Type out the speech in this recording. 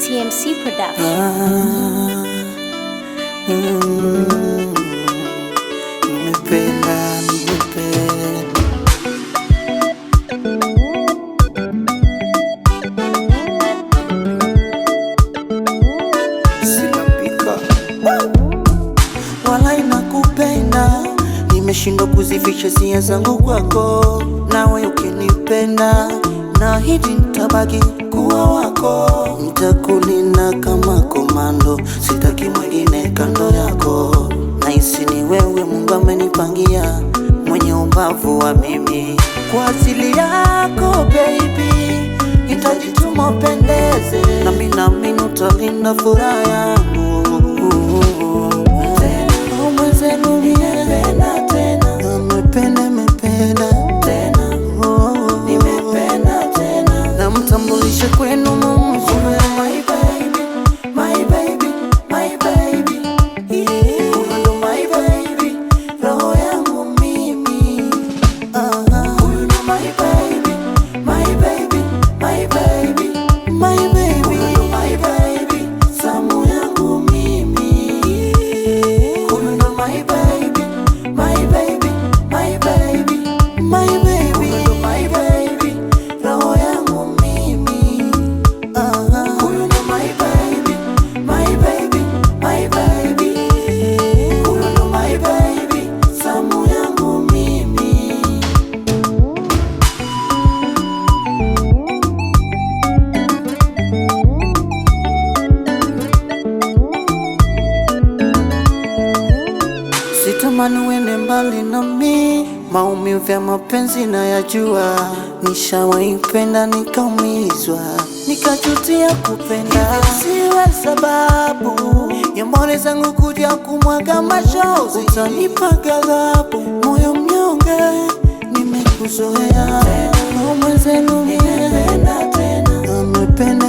TMC Production. Nimependa. Sinapika wala inakupenda, nimeshindwa kuzificha hisia zangu kwako. Nawe ukinipenda naahidi nitabaki kuwa wako, nitakulinda kama komando, sitaki mwingine kando yako. Nahisi ni wewe Mungu amenipangia, mwenye ubavu wa mimi. Kwa asili yako baby, nitajituma upendeze, nami naamini utalinda furaha yangu. Mwenzenu nimependa tena, nimependa tena, nimependa tena, namtambulisha kwenu Mungu. My baby, my baby, my baby, huyu ndo my baby, roho yangu mimi. Huyu ndo my baby, my baby, my baby, my baby, huyu ndo my baby, samu yangu mimi. Huyu ndo my baby, my baby, my baby, my baby, huyu ndo my baby, roho yangu mimi. Huyu ndo my baby, my baby, my baby, huyu ndo my baby, samu yangu mimi. Sitamani uende mbali nami, maumivu ya mapenzi nayajua. Nishawaipenda nikaumizwa, nikajutia kupenda. Siwe sababu ya mboni zangu kuja kumwaga machozi, utanipa ghadhabu, moyo mnyonge, nimekuzoea. Mwenzenu nimependa tena, nimependa